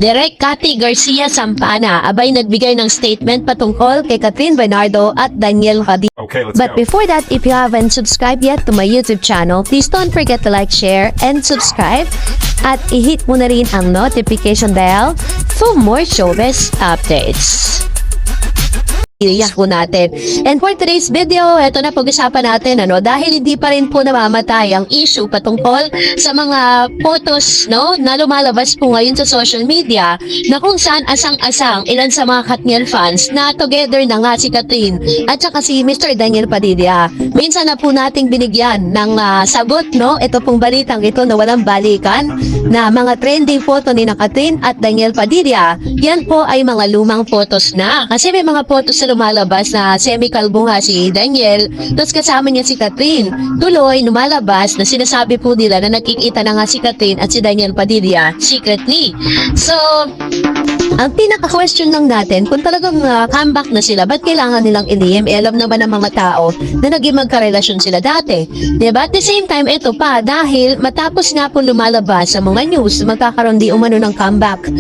Direk Cathy Garcia Sampana, abay nagbigay ng statement patungkol kay Catherine Bernardo at Daniel Padilla. Okay, let's But go. before that, if you haven't subscribed yet to my YouTube channel, please don't forget to like, share, and subscribe. At i-hit mo na rin ang notification bell for more showbiz updates. Iyak po natin. And for today's video, eto na pag-usapan natin, dahil hindi pa rin po namamatay ang issue patungkol sa mga photos, na lumalabas po ngayon sa social media, na kung saan asang-asang ilan sa mga Katniel fans na together na nga si Catherine at saka si Mr. Daniel Padilla. Minsan na po nating binigyan ng sagot, ito pong balitang ito na walang balikan, na mga trending photo ni Catherine at Daniel Padilla, yan po ay mga lumang photos na. Kasi may mga photos na lumalabas na semi-kalbo nga si Daniel, tapos kasama niya si Catherine. Tuloy, lumalabas na sinasabi po nila na nakikita na nga si Catherine at si Daniel Padilla secretly. So, ang pinaka-question lang natin, kung talagang comeback na sila, ba't kailangan nilang ilihim? Alam naman ng mga tao na naging magkarelasyon sila dati. Diba? At the same time, ito pa, dahil matapos nga po lumalabas sa mga news, magkakaroon di umano ng comeback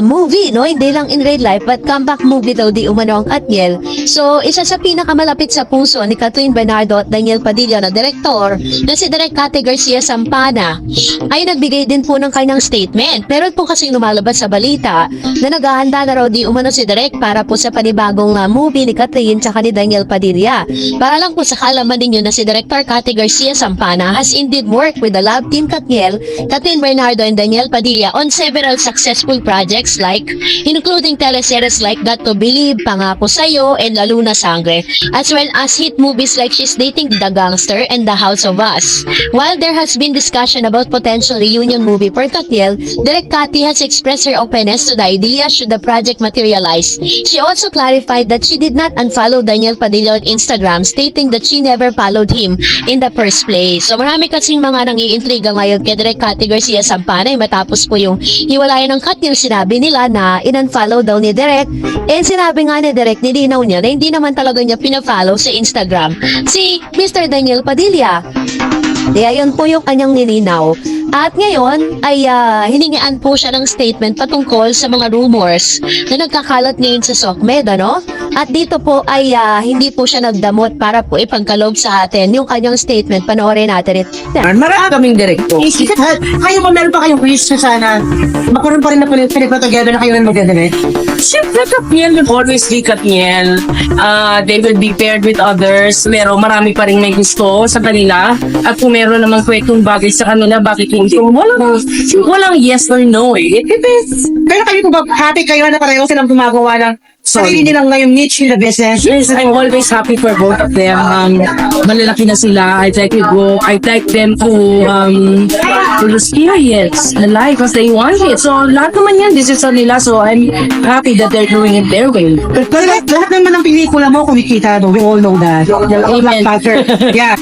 movie, hindi lang in real life, but comeback movie daw di umano ang Katniel. So, isa sa pinakamalapit sa puso ni Catherine Bernardo at Daniel Padilla na direktor, na si Direk Cathy Garcia Sampana, ay nagbigay din po ng kanyang statement. Meron po kasing lumalabas sa balita na naghahanda na raw di umano si Direk para po sa panibagong movie ni Catherine tsaka ni Daniel Padilla. Para lang po sa kaalaman ninyo na si Director Cathy Garcia Sampana has indeed worked with the love team Katniel, Catherine Bernardo and Daniel Padilla on several successful projects like including teleseries like Got to Believe, Pangako Sa'yo, and Lalo na Sangre, as well as hit movies like She's Dating the Gangster and The House of Us. While there has been discussion about potential reunion movie for Katniel, Direk Cathy has expressed her openness to the idea should the project materialize. She also clarified that she did not unfollow Daniel Padilla on Instagram, stating that she never followed him in the first place. So marami kasing mga nangiintriga ngayon kay Direk Cathy Garcia Sampana, matapos po yung hiwalayan ng Katniel, sinabi nila na in-unfollow daw ni Direk, and sinabi nga ni Direk, nilinaw niya na hindi naman talaga niya pina-follow sa Instagram si Mr. Daniel Padilla. Kaya yun po yung kanyang nilinaw. At ngayon ay hiningian po siya ng statement patungkol sa mga rumors na nagkakalat ngayon sa SOCMED, At dito po ay hindi po siya nagdamot para po ipagkaloob sa atin yung kanyang statement. Panoorin natin ito. Marami kaming direkto. Kayo ba, meron pa kayong wish na sana magkaroon pa rin na pinag-together na kayo ng magdadalit? Siyempre, Katniel will always be Katniel. They will be paired with others. Marami pa rin may gusto sa kanila. At kung meron namang kwentong bagay sa kanila, bakit hindi? Walang yes or no eh. It depends. Pero kayo ba, happy kayo na pareho silang gumagawa ng sarili nilang ngayong niche in the business? Yes, I'm always happy for both of them. Malalaki na sila. I'd like to go. I'd like them to experience the life as they want it. So, lahat naman yan, decision nila. So, I'm happy that they're doing it their way. Pero lahat naman ng pelikula mo kumikita, we all know that. Amen. Yeah.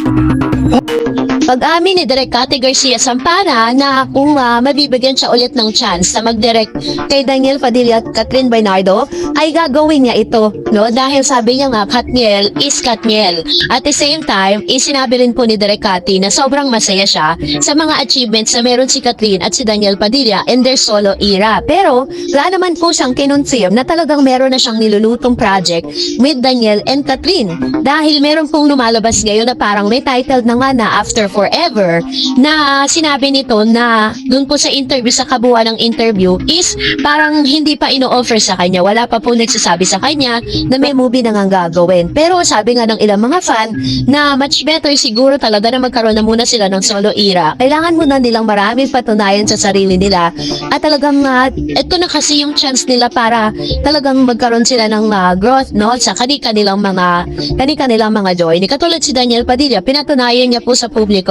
Pag-amin ni Direk Cathy Garcia Sampana na kung mabibigyan siya ulit ng chance na mag-direct kay Daniel Padilla at Catherine Bernardo, ay gagawin niya ito, Dahil sabi niya nga, Katniel is Katniel. At the same time, sinabi rin po ni Direk Cathy na sobrang masaya siya sa mga achievements na meron si Catherine at si Daniel Padilla in their solo era. Pero, wala naman po siyang kinonfirm na talagang meron na siyang nilulutong project with Daniel and Catherine. Dahil meron pong lumalabas ngayon na parang may title na nga na After Forever, na sinabi nito na dun po sa interview, sa kabuuan ng interview, is parang hindi pa ino-offer sa kanya. Wala pa po nagsasabi sa kanya na may movie na nga gagawin. Pero sabi nga ng ilang mga fan na much better siguro talaga na magkaroon na muna sila ng solo era. Kailangan muna nilang maraming patunayan sa sarili nila. At talagang ito na kasi yung chance nila para talagang magkaroon sila ng growth, sa kani-kanilang mga joy. Katulad si Daniel Padilla, pinatunayan niya po sa publiko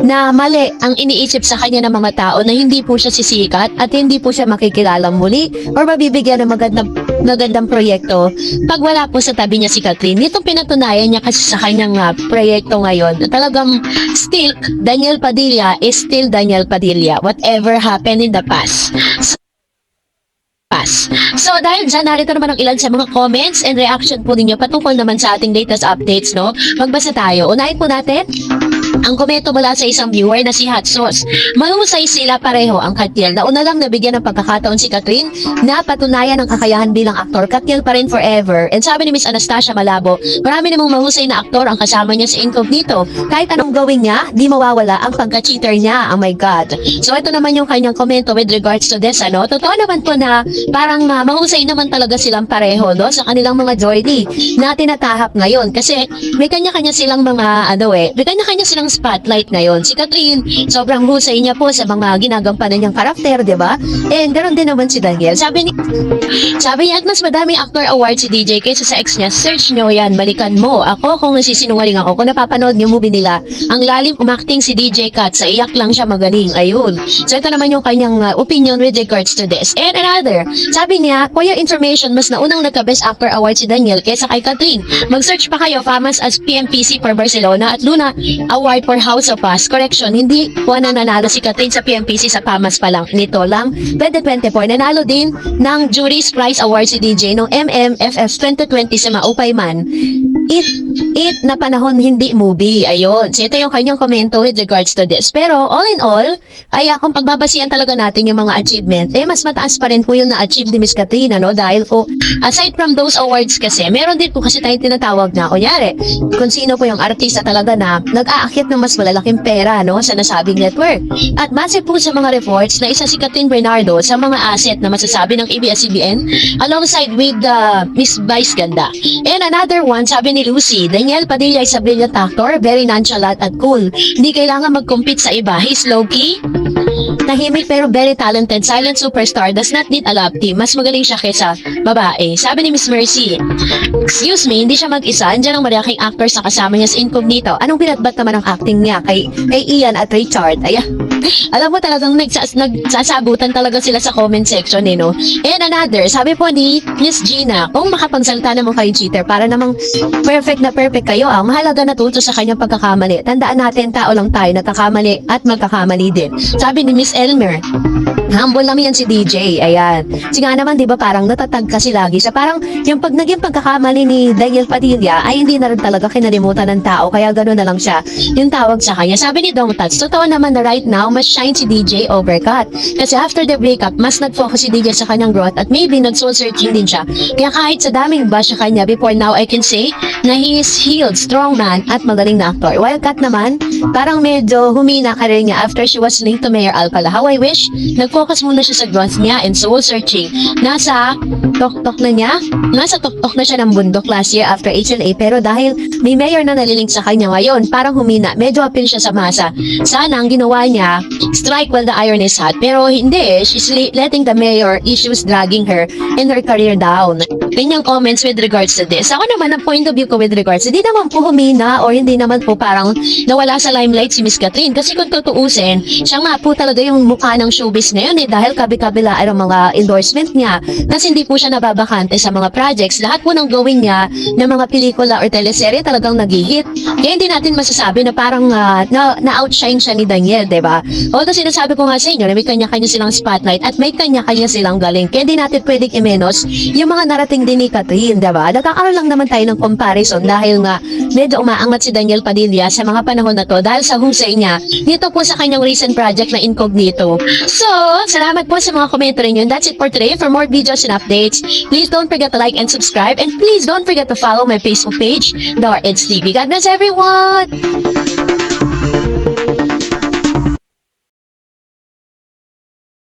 na mali ang iniisip sa kanya ng mga tao na hindi po siya sisikat at hindi po siya makikilala muli or mabibigyan ng magandang proyekto pag wala po sa tabi niya si Catherine. Itong pinatunayan niya kasi sa kanyang proyekto ngayon na talagang still Daniel Padilla is still Daniel Padilla whatever happened in the past. So dahil dyan, narito naman ang ilan sa mga comments and reaction po ninyo patungkol naman sa ating latest updates, Magbasa tayo. Unahin po natin Ang komento mula sa isang viewer na si Hot Sauce. Mahusay sila pareho ang Katniel. Nauna lang nabigyan ng pagkakataon si Catherine na patunayan ang kakayahan bilang aktor. Katniel pa rin forever. And sabi ni Miss Anastasia Malabo, marami namang mahusay na aktor ang kasama niya sa Incognito. Kahit anong gawin niya, di mawawala ang pagka-cheater niya. Oh my God. So ito naman yung kanyang komento with regards to this. Totoo naman po na parang mahusay naman talaga silang pareho sa kanilang mga journey na tinatahak ngayon. Kasi may kanya-kanya silang mga may kanya-kanya silang spotlight ngayon. Si Catherine, sobrang husay niya po sa mga ginagampanan niyang karakter, di ba? And ganoon din naman si Daniel. Sabi niya, at mas madaming actor award si DJ kaysa sa ex niya. Search niyo yan, balikan mo. Ako, kung nasisinungaling ako, kung napapanood niyo movie nila, ang lalim umakting si DJ Kat, sa iyak lang siya magaling. Ayun. So ito naman yung kanyang opinion with regards to this. And another, sabi niya, for your information, mas naunang nagka-best actor award si Daniel kaysa kay Catherine. Mag-search pa kayo, famous as PMPC for Barcelona at Luna Award for House of Us. Correction, hindi po nanalo si Catherine sa PMPC sa PAMAS pa lang. Nito lang, 2024, nanalo din ng Jury's Prize Award si DJ noong MMFF 2020 sa Maupay Man. It na panahon hindi movie. Ayun. So ito yung kanyang komento with regards to this. Pero all in all, ay kung pagbabasihan talaga natin yung mga achievement, mas mataas pa rin po yung na-achieve ni Miss Catherine, dahil po, aside from those awards kasi, meron din po kasi tayong tinatawag na, kunyari, kung sino po yung artista talaga na nag-aakyat ng mas malalaking pera, sa nasabing network. At base po sa mga reports na isa si Catherine Bernardo sa mga asset na masasabi ng ABS-CBN alongside with Miss Vice Ganda. And another one, sabi ni Lucy, Daniel Padilla is a brilliant actor, very nonchalant at cool. Hindi kailangan mag-compete sa iba. He's low-key, tahimik pero very talented, silent superstar, does not need a love team. Mas magaling siya kaysa babae. Sabi ni Miss Mercy, excuse me, hindi siya mag-isa. Andiyan ang malaking actors na kasama niya sa Incognito. Anong binatbat naman ang acting niya kay Ian at Richard? Alam mo talagang nagsasabutan talaga sila sa comment section, no? And another, sabi po ni Miss Gina, kung makapagsalita naman kayo cheater, para namang perfect na perfect kayo, ang mahalaga natuto sa kanyang pagkakamali. Tandaan natin, tao lang tayo, nagkakamali at magkakamali din. Sabi ni Miss Elmer, humble lang yan si DJ. Ayan. Kasi nga naman, di ba, parang natatag kasi lagi sa parang yung naging pagkakamali ni Daniel Padilla ay hindi na rin talaga kinalimutan ng tao, kaya gano'n na lang siya yung tawag sa kanya. Sabi ni Dong Tats, totoo naman na right now, mas shine si DJ over Kat. Kasi after the breakup, mas nag-focus si DJ sa kanyang growth at maybe nag-soul searching din siya. Kaya kahit sa daming bash sa kanya, before now, I can say na he is healed, strong man, at magaling na actor. While Kat naman, parang medyo humina career niya after she was linked to Mayor Alcala. How I wish, nag-focus muna siya sa growth niya and soul searching. Nasa tok-tok na siya ng bundok last year after HLA, pero dahil may mayor na nalilink sa kanya ngayon, parang humina, medyo appeal siya sa masa. Sana ang ginawa niya, strike while the iron is hot. Pero hindi, she's letting the mayor issues dragging her and her career down. Kanyang comments with regards to this. Ako naman, ang point of view ko with regards, hindi naman po humina or hindi naman po parang nawala sa limelight si Miss Catherine. Kasi kung tutuusin, siya nga po talaga yung mukha ng showbiz ngayon dahil kabi-kabila ang mga endorsement niya. Kasi hindi po siya nababakante sa mga projects. Lahat po ng gawin niya ng mga pelikula or teleserye talagang nag-hit. Kaya hindi natin masasabi na parang na-outshine siya ni Daniel, diba? Although sinasabi ko nga sa inyo na may kanya-kanya silang spotlight at may kanya-kanya silang galing. Kaya hindi natin pwedeng i-menos yung mga narating din ni Catherine, diba? Nagkakaroon lang naman tayo ng comparison dahil nga medyo umaangat si Daniel Padilla sa mga panahon na to dahil sa husay niya dito po sa kanyang recent project na Incognito. So, salamat po sa mga komento rin yun. That's it for today. For more videos and updates, please don't forget to like and subscribe, and please don't forget to follow my Facebook page, Dar Eds TV. God bless everyone!